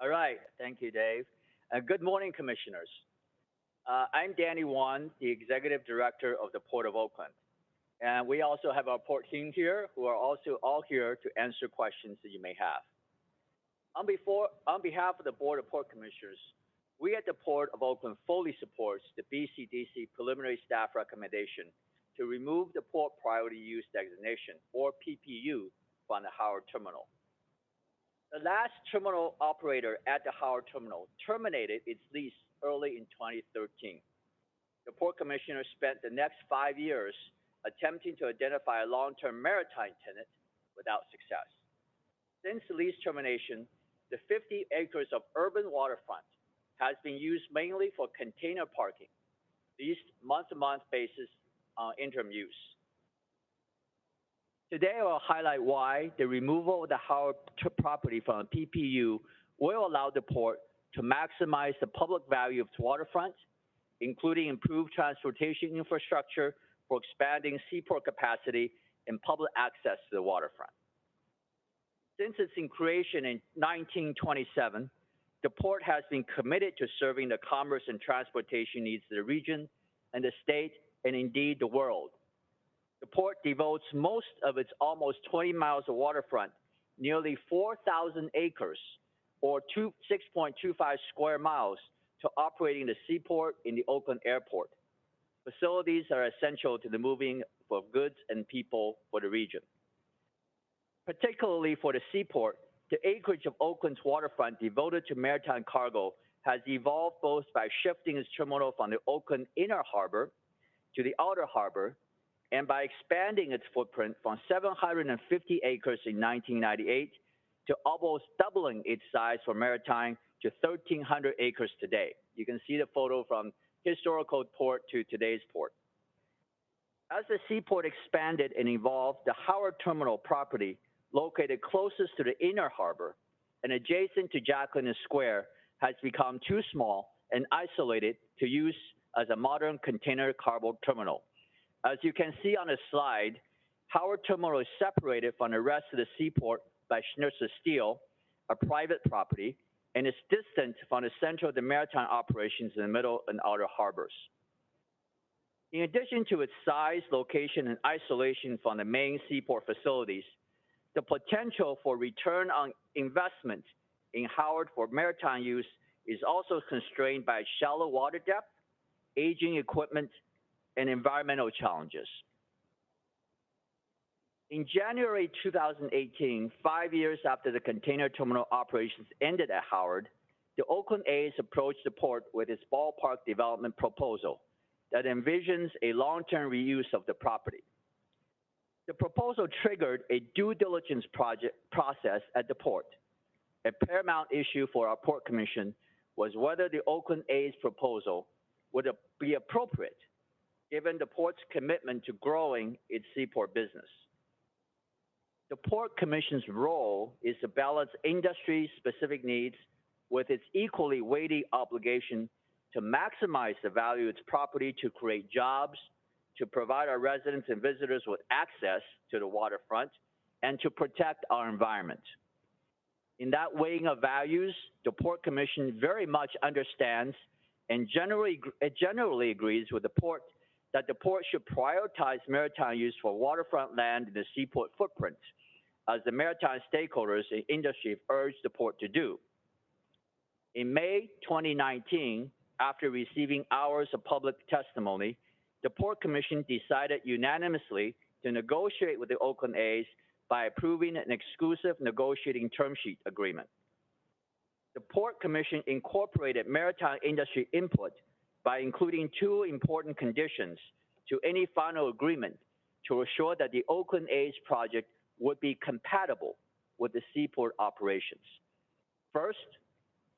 All right. Thank you, Dave. Good morning, commissioners. I'm Danny Wan, the Executive Director of the Port of Oakland. And we also have our port team here who are also all here to answer questions that you may have. On behalf of the Board of Port Commissioners, we at the Port of Oakland fully supports the BCDC preliminary staff recommendation to remove the Port Priority Use designation, or PPU, from the Howard Terminal. The last terminal operator at the Howard Terminal terminated its lease early in 2013. The Port Commissioner spent the next 5 years attempting to identify a long-term maritime tenant without success. Since the lease termination, the 50 acres of urban waterfront has been used mainly for container parking, leased month-to-month basis on interim use. Today, I will highlight why the removal of the Howard property from PPU will allow the port to maximize the public value of its waterfront, including improved transportation infrastructure for expanding seaport capacity and public access to the waterfront. Since its creation in 1927, the port has been committed to serving the commerce and transportation needs of the region and the state, and indeed the world. The port devotes most of its almost 20 miles of waterfront, nearly 4,000 acres, or 6.25 square miles, to operating the seaport in the Oakland airport. Facilities are essential to the moving of goods and people for the region. Particularly for the seaport, the acreage of Oakland's waterfront devoted to maritime cargo has evolved both by shifting its terminal from the Oakland inner harbor to the outer harbor, and by expanding its footprint from 750 acres in 1998 to almost doubling its size for maritime to 1,300 acres today. You can see the photo from historical port to today's port. As the seaport expanded and evolved, the Howard Terminal property, located closest to the inner harbor and adjacent to Jacqueline Square, has become too small and isolated to use as a modern container cargo terminal. As you can see on the slide, Howard Terminal is separated from the rest of the seaport by Schnitzer Steel, a private property, and is distant from the center of the maritime operations in the middle and outer harbors. In addition to its size, location, and isolation from the main seaport facilities, the potential for return on investment in Howard for maritime use is also constrained by shallow water depth, aging equipment, and environmental challenges. In January 2018, 5 years after the container terminal operations ended at Howard, the Oakland A's approached the port with its ballpark development proposal that envisions a long-term reuse of the property. The proposal triggered a due diligence process at the port. A paramount issue for our Port Commission was whether the Oakland A's proposal would be appropriate given the port's commitment to growing its seaport business. The Port Commission's role is to balance industry-specific needs with its equally weighty obligation to maximize the value of its property to create jobs, to provide our residents and visitors with access to the waterfront, and to protect our environment. In that weighing of values, the Port Commission very much understands and generally agrees with the port that the port should prioritize maritime use for waterfront land in the seaport footprint, as the maritime stakeholders and industry have urged the port to do. In May 2019, after receiving hours of public testimony, the Port Commission decided unanimously to negotiate with the Oakland A's by approving an exclusive negotiating term sheet agreement. The Port Commission incorporated maritime industry input by including two important conditions to any final agreement to assure that the Oakland A's project would be compatible with the seaport operations. First,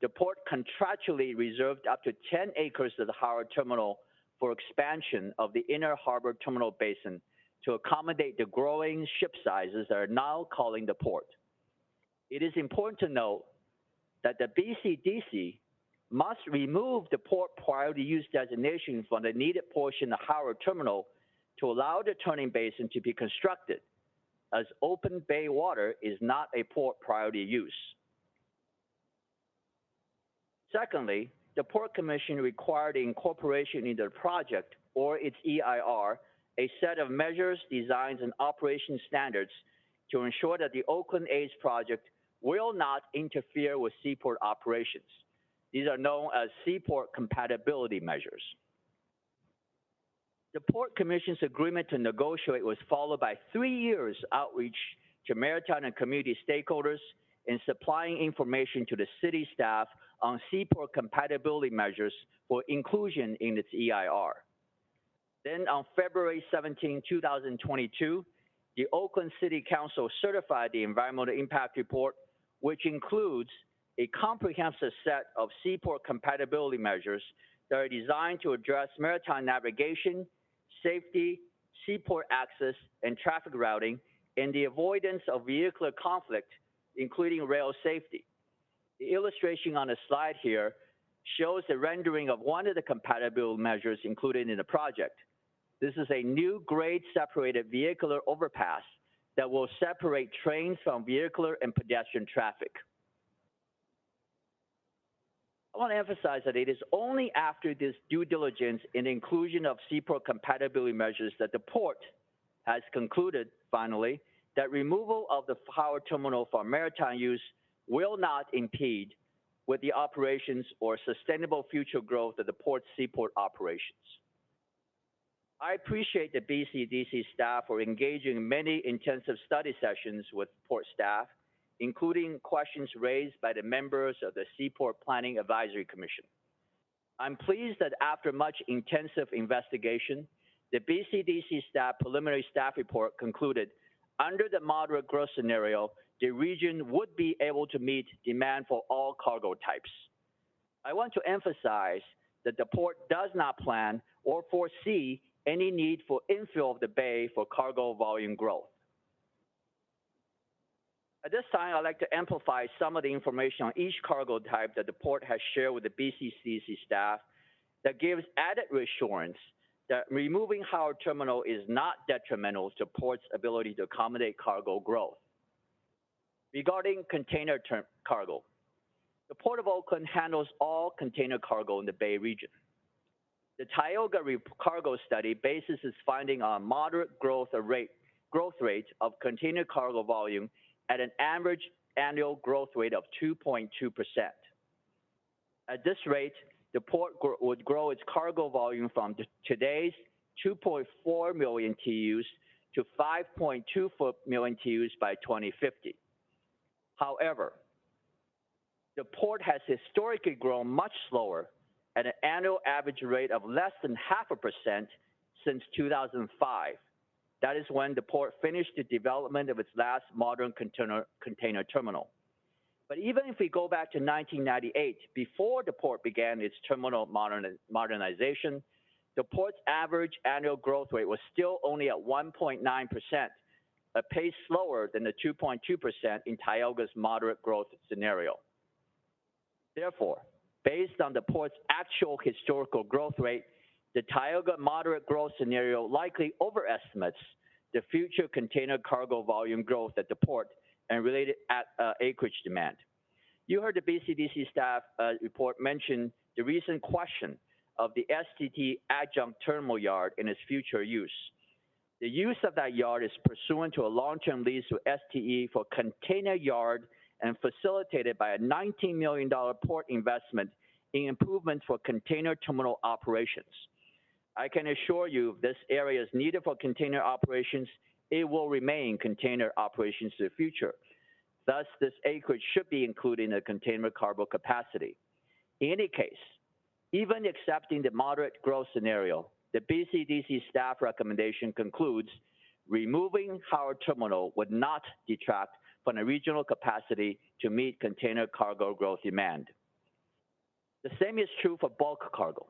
the port contractually reserved up to 10 acres of the Howard Terminal for expansion of the inner harbor terminal basin to accommodate the growing ship sizes that are now calling the port. It is important to note that the BCDC must remove the port priority use designation from the needed portion of Howard Terminal to allow the turning basin to be constructed, as open bay water is not a port priority use. Secondly, the Port Commission required the incorporation into the project or its EIR a set of measures, designs, and operation standards to ensure that the Oakland A's project will not interfere with seaport operations. These are known as seaport compatibility measures. The Port Commission's agreement to negotiate was followed by 3 years outreach to maritime and community stakeholders in supplying information to the city staff on seaport compatibility measures for inclusion in its EIR. Then on February 17, 2022, the Oakland City Council certified the environmental impact report, which includes a comprehensive set of seaport compatibility measures that are designed to address maritime navigation, safety, seaport access, and traffic routing, and the avoidance of vehicular conflict, including rail safety. The illustration on the slide here shows the rendering of one of the compatibility measures included in the project. This is a new grade-separated vehicular overpass that will separate trains from vehicular and pedestrian traffic. I want to emphasize that it is only after this due diligence and inclusion of seaport compatibility measures that the port has concluded, finally, that removal of the Howard Terminal for maritime use will not impede with the operations or sustainable future growth of the port's seaport operations. I appreciate the BCDC staff for engaging in many intensive study sessions with port staff, including questions raised by the members of the Seaport Planning Advisory Commission. I'm pleased that after much intensive investigation, the BCDC staff preliminary staff report concluded under the moderate growth scenario, the region would be able to meet demand for all cargo types. I want to emphasize that the port does not plan or foresee any need for infill of the bay for cargo volume growth. At this time, I'd like to amplify some of the information on each cargo type that the port has shared with the BCDC staff that gives added reassurance that removing Howard Terminal is not detrimental to port's ability to accommodate cargo growth. Regarding container cargo, the Port of Oakland handles all container cargo in the Bay region. The Tioga cargo study bases its finding on moderate growth rate of container cargo volume at an average annual growth rate of 2.2%. At this rate, the port would grow its cargo volume from today's 2.4 million TEUs to 5.2 million TEUs by 2050. However, the port has historically grown much slower at an annual average rate of less than 0.5% since 2005. That is when the port finished the development of its last modern container terminal. But even if we go back to 1998, before the port began its terminal modernization, the port's average annual growth rate was still only at 1.9%, a pace slower than the 2.2% in Tioga's moderate growth scenario. Therefore, based on the port's actual historical growth rate, the Tioga moderate growth scenario likely overestimates the future container cargo volume growth at the port and related acreage demand. You heard the BCDC staff report mention the recent question of the STT adjunct terminal yard and its future use. The use of that yard is pursuant to a long-term lease with STE for container yard and facilitated by a $19 million port investment in improvements for container terminal operations. I can assure you if this area is needed for container operations, it will remain container operations in the future. Thus, this acreage should be included in the container cargo capacity. In any case, even accepting the moderate growth scenario, the BCDC staff recommendation concludes removing Howard Terminal would not detract from the regional capacity to meet container cargo growth demand. The same is true for bulk cargo.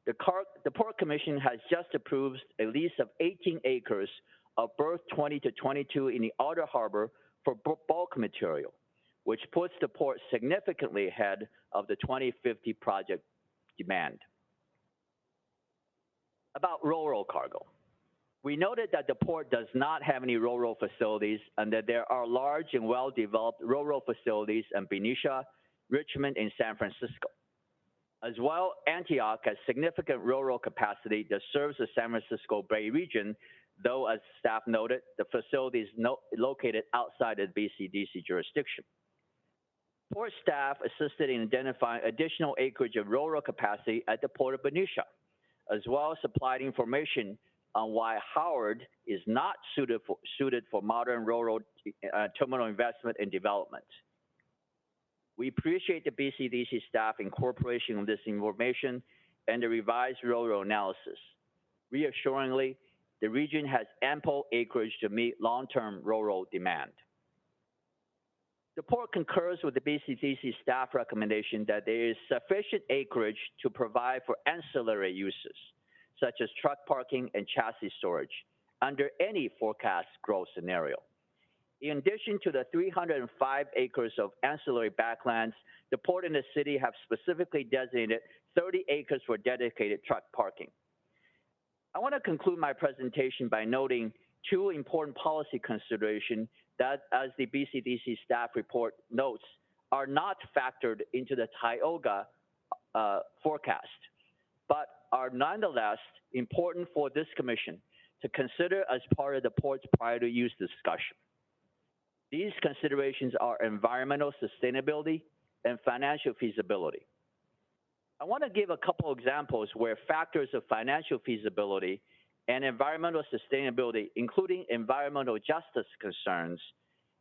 The Port Commission has just approved a lease of 18 acres of berth 20 to 22 in the outer harbor for bulk material, which puts the port significantly ahead of the 2050 project demand. About ro-ro cargo. We noted that the port does not have any ro-ro facilities and that there are large and well-developed ro-ro facilities in Benicia, Richmond, and San Francisco. As well, Antioch has significant railroad capacity that serves the San Francisco Bay region, though, as staff noted, the facility is located outside of the BCDC jurisdiction. Port staff assisted in identifying additional acreage of railroad capacity at the Port of Benicia, as well as supplied information on why Howard is not suited for modern railroad terminal investment and development. We appreciate the BCDC staff incorporation of this information and the revised railroad analysis. Reassuringly, the region has ample acreage to meet long-term railroad demand. The Port concurs with the BCDC staff recommendation that there is sufficient acreage to provide for ancillary uses, such as truck parking and chassis storage, under any forecast growth scenario. In addition to the 305 acres of ancillary backlands, the Port and the city have specifically designated 30 acres for dedicated truck parking. I want to conclude my presentation by noting two important policy considerations that, as the BCDC staff report notes, are not factored into the Tioga forecast, but are nonetheless important for this commission to consider as part of the Port's priority use discussion. These considerations are environmental sustainability and financial feasibility. I want to give a couple examples where factors of financial feasibility and environmental sustainability, including environmental justice concerns,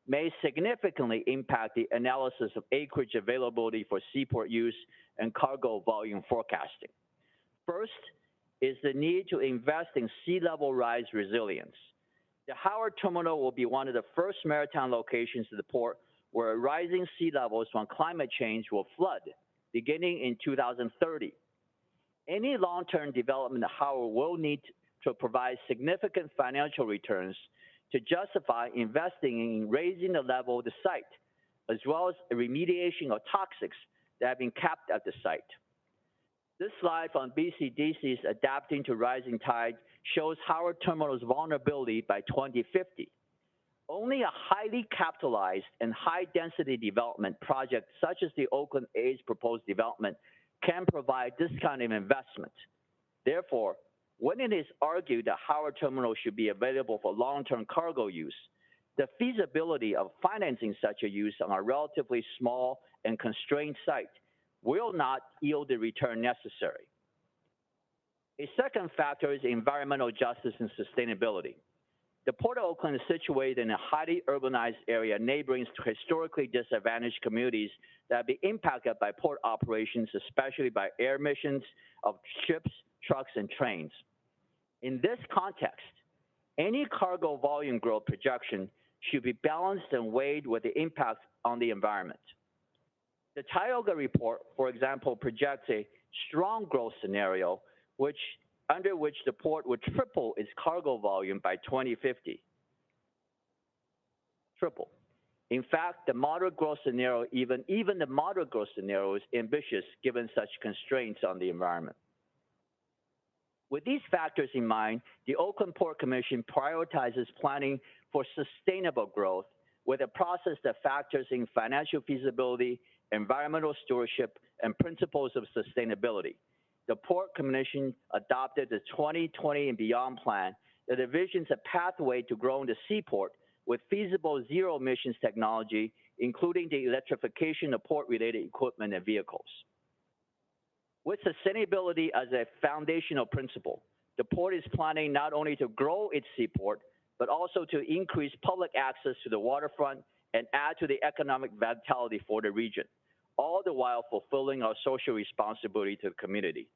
may significantly impact the analysis of acreage availability for seaport use and cargo volume forecasting. First is the need to invest in sea level rise resilience. The Howard Terminal will be one of the first maritime locations of the Port where rising sea levels from climate change will flood, beginning in 2030. Any long-term development of Howard will need to provide significant financial returns to justify investing in raising the level of the site, as well as the remediation of toxics that have been capped at the site. This slide from BCDC's Adapting to Rising Tide shows Howard Terminal's vulnerability by 2050. Only a highly capitalized and high-density development project such as the Oakland A's proposed development can provide this kind of investment. Therefore, when it is argued that Howard Terminal should be available for long-term cargo use, the feasibility of financing such a use on a relatively small and constrained site will not yield the return necessary. A second factor is environmental justice and sustainability. The Port of Oakland is situated in a highly urbanized area neighboring historically disadvantaged communities that have been impacted by port operations, especially by air emissions of ships, trucks, and trains. In this context, any cargo volume growth projection should be balanced and weighed with the impact on the environment. The Tioga report, for example, projects a strong growth scenario under which the Port would triple its cargo volume by 2050. Triple. In fact, the moderate growth scenario, even the moderate growth scenario is ambitious given such constraints on the environment. With these factors in mind, the Oakland Port Commission prioritizes planning for sustainable growth with a process that factors in financial feasibility, environmental stewardship, and principles of sustainability. The Port Commission adopted the 2020 and Beyond plan that envisions a pathway to growing the seaport with feasible zero emissions technology, including the electrification of port-related equipment and vehicles. With sustainability as a foundational principle, the Port is planning not only to grow its seaport, but also to increase public access to the waterfront and add to the economic vitality for the region, all the while fulfilling our social responsibility to the community.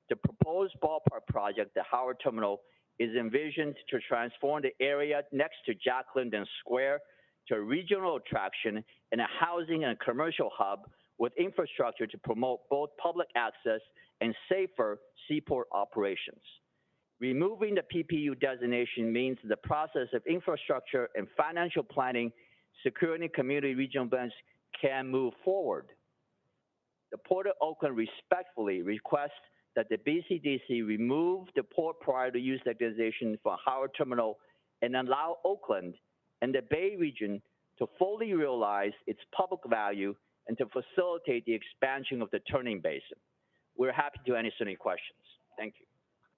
The proposed ballpark project, the Howard Terminal, is envisioned to transform the area next to Jack Linden Square to a regional attraction and a housing and commercial hub with infrastructure to promote both public access and safer seaport operations. Removing the PPU designation means the process of infrastructure and financial planning, securing community regional events can move forward. The Port of Oakland respectfully requests that the BCDC remove the Port Priority Use designation for Howard Terminal and allow Oakland and the Bay region to fully realize its public value and to facilitate the expansion of the turning basin. we're happy to answer any questions. Thank you.